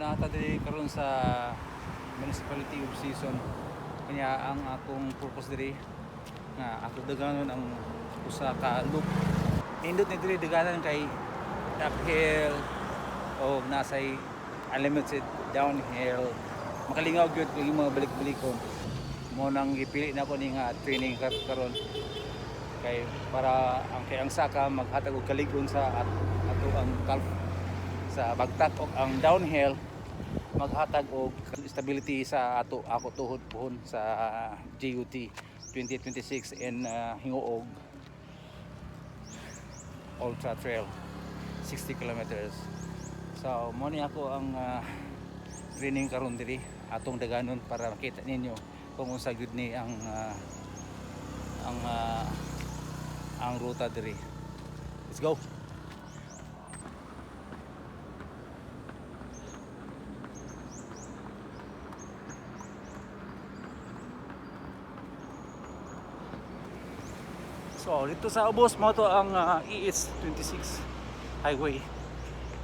nata diri karon sa municipality of season. Kanya ang akong purpose diri nga ako daganon ang usa ka loop. Nindot ni diri daganan kay uphill o nasay unlimited downhill. Makalingaw gyud kay mga balik-balikon. Mo nang gipili na ko ni nga training karon kay para ang saka maghatag og kaligon sa ato ang calf sa bagtak og ang downhill maghatag og stability sa ako tuhod puhon sa GUT 2026 in Hingoog Ultra Trail 60 kilometers. So mo ni ako ang training karon diri atong daganon para makita ninyo kung unsa gyud ni ang ruta diri. Let's go. So dito sa ubos mo to ang ES 26 highway.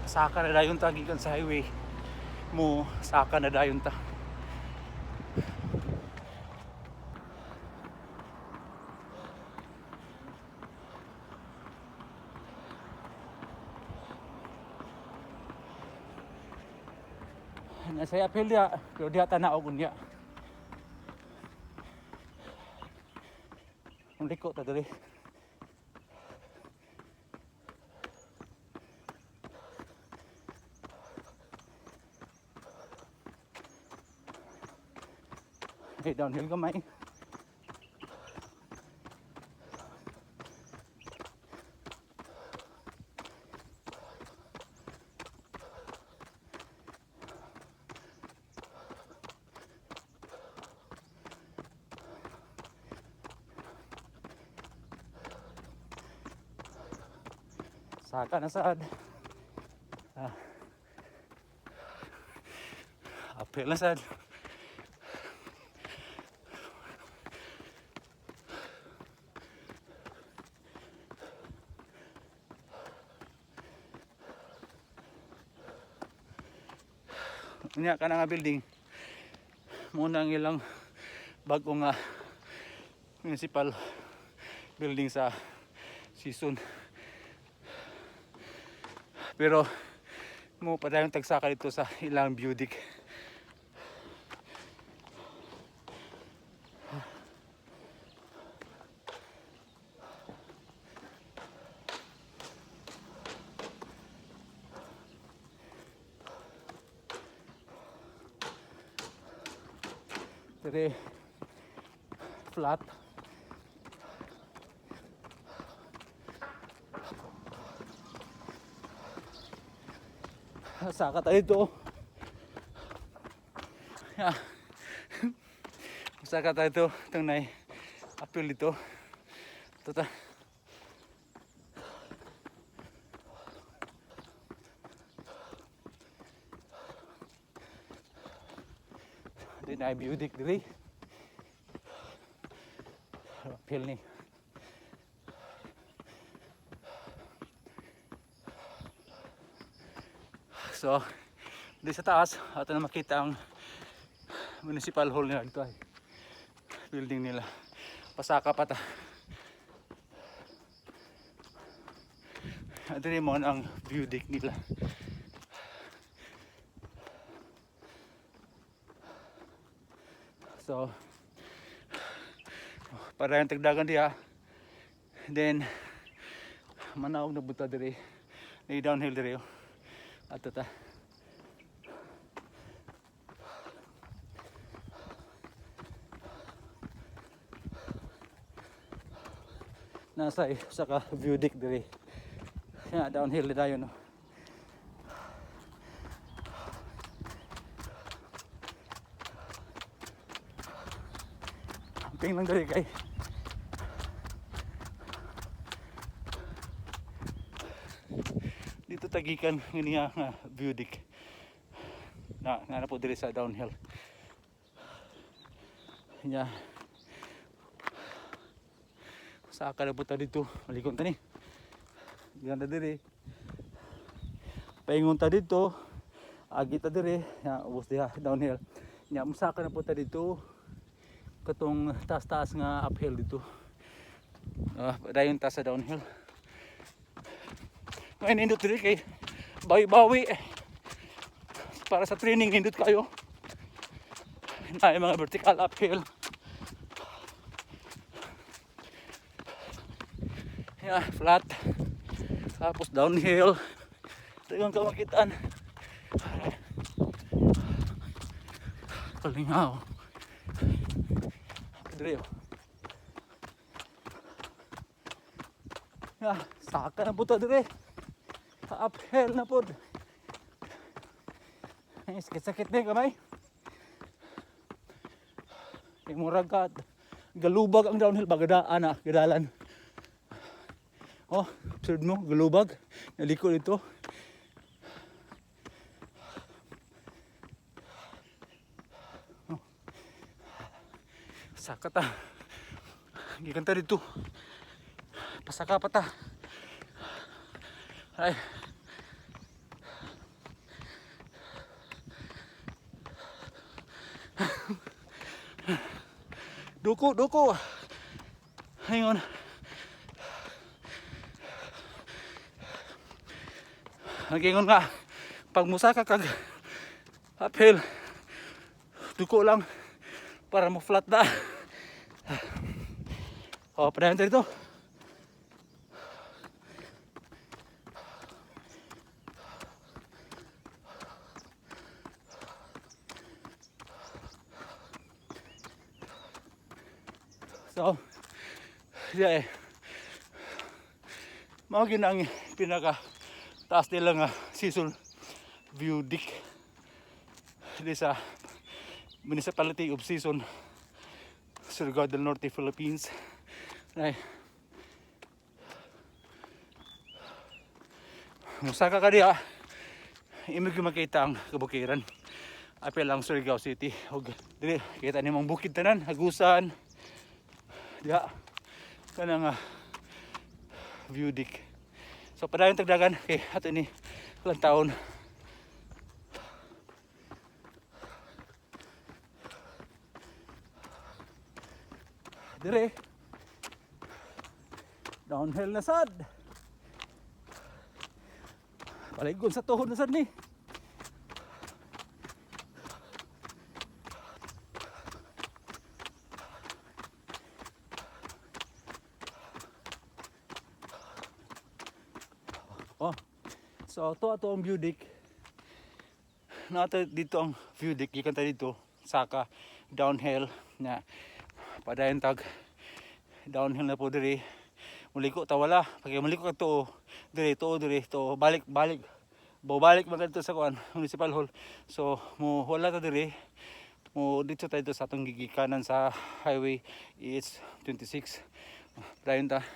Saka na dayon ta gikan sa highway mo, saka na dayon ta. Nasa apel dia, pero diha tanaw unya. Ang liko ta diri. Okay, downhill gamay. Saka na sad. Apel na sad. Unya ka na nga building. Muna ang ilang bagong municipal building sa season. Pero mo pa tayong tagsaka dito sa ilang beautic. Very flat. Saka tayo dito. Saka tayo dito. Itong apil dito. Ito ta. Di na beauty diri. Apil ni. So, di sa taas, ato na makita ang municipal hall nila dito ay building nila. Pasaka pa ta. Ito rin mo ang view deck nila. So, para yung tagdagan diya. Then, manaog na buta diri. May downhill diri. Ato ta. Nasa saka view deck diri. Yan, downhill na yun. No? Camping lang diri kay. Dito tagikan niya nga view deck. Na po diri sa downhill. Nya. Saka na po ta dito. Malikon ta ni. Ganda diri. Paingon ta dito. agi ta dire nya ubos diha downhill nya musaka na po ta dito katong taas-taas nga uphill dito. Dayon ta sa downhill. Ngayon nindot dire kay bawi-bawi para sa training nindot kayo. Na mga vertical uphill. Yeah, flat. Tapos downhill. Dayon ka makitaan. Kalingaw. Dire. Saka na po ito dire. Uphill na po. Sakit-sakit na yung kamay. Yung murag ka. Galubag ang downhill. Bagadaan na. Gadalan. Oh, observe mo. Galubag. Naliko dito. Saka ta. Gikanta dito. Pasaka pa ta. Ay. Duko. Hang on. Nagingon nga pag musaka kag uphill duko lang para mo flat na. Padayon tayo dito. So, yeah, mga ginang pinaka taas nila nga season view deck dito sa Municipality of Season, Surigao del Norte, Philippines. Ay, musaka ka diya imig makita ang kabukiran apel ang Surigao City og dili kita nimong bukid tanan hagusan diya kanang view deck. So padayon tagdagan kay ato ni ilang taon. Dire downhill na sad. Paligon sa tuhod na sad ni. Oh. So ato ang view deck. Nato dito ang view deck gikan ta dito saka downhill na padayon tag downhill na po diri. Muliko ta wala pag muliko ka to dire to balik balik man kadto sa kuan municipal hall. So mo wala ta diri mo dito tayo sa atong gigikanan sa highway EH26. Dayon ta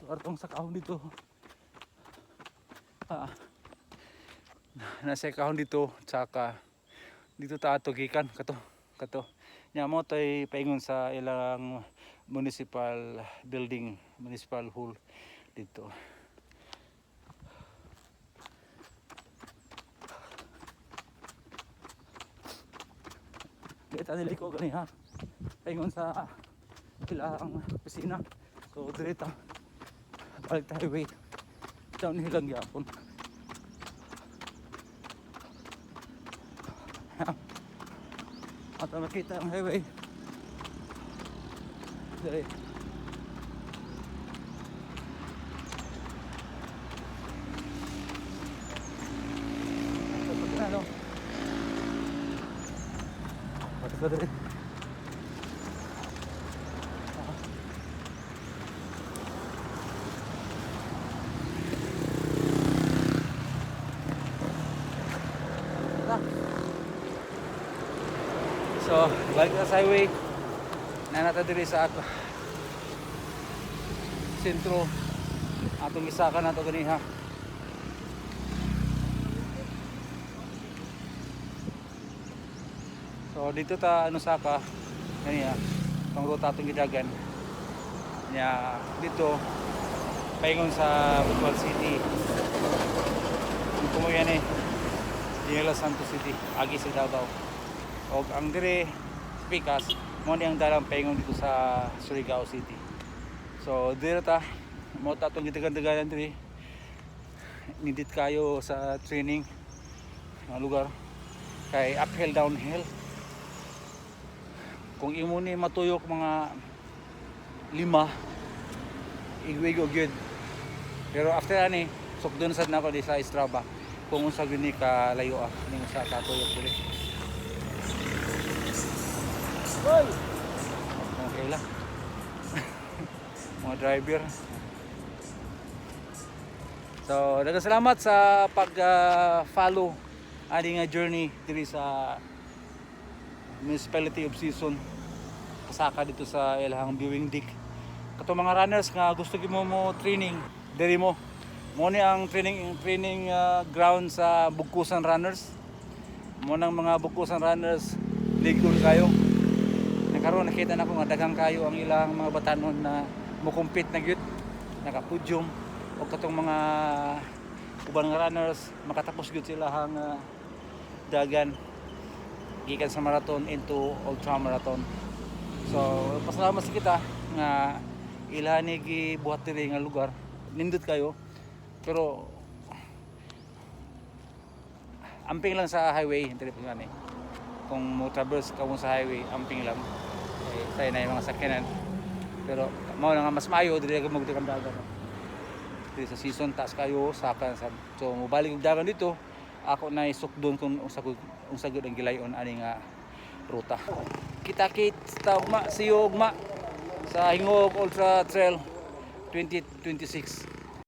artong sa kahon dito. Nasa kahon dito saka dito ta ato gikan kato nya mo tay paingon sa ilang municipal building, municipal hall dito. Kita niliko gani ha. Paingon sa ilang opisina. So direta balik tayo highway. Downhill lang yapon. At makita ang highway. Dari. Ano? Patay ka dari. So, balik na sa highway. Nanata diri sa ato sentro. Atong isaka na ito ganiha. So, dito ta ano saka ganiha. Pang ruta atong gidagan. Nya dito paingon sa Butuan City. Kumuya ni Dinela Santos City, agi sa Davao. O ang dire Pikas, mo ni ang dalang paingon dito sa Surigao City. So dire ta mo ta tong gitagan-daganan dire. Nindit kayo sa training nga lugar kay uphill downhill. Kung imo ni matuyok mga 5 igwigo gyud. Pero after ani sukdon sad nako di sa Strava kung unsa gyud ni ka layo ning sa katuyok diri. Hoy. Okay lang. Mga driver. So, daghang salamat sa pag-follow aning journey diri sa Municipality of Season. Pasaka dito sa ilahang viewing deck. Kato mga runners nga gusto gyud mo training, diri mo. Mo ni ang training ground sa Bugkusan Runners. Mo nang mga Bugkusan Runners ligon kayo. Nakaroon nakita na ko nga daghang kayo ang ilang mga batanon na mo compete na gyud, naka-podium o katong mga ubang nga runners makatapos gyud sila hang dagan gikan sa marathon into ultra marathon. So pasalamat sa kita nga ilahani gibuhat diri nga lugar, nindot kayo pero amping lang sa highway diri pa ni. Kung mo traverse ka mo sa highway amping lang tayo na yung mga sakyanan, pero mao na nga mas maayo diri ka magdikam dagat diri sa Season taas kayo sakan sa so mobalik og dagan dito ako na isukdon kung unsa gyud ang gilayon ani nga ruta. Kita-kits ta ugma, see you ugma sa Hingog Ultra Trail 2026.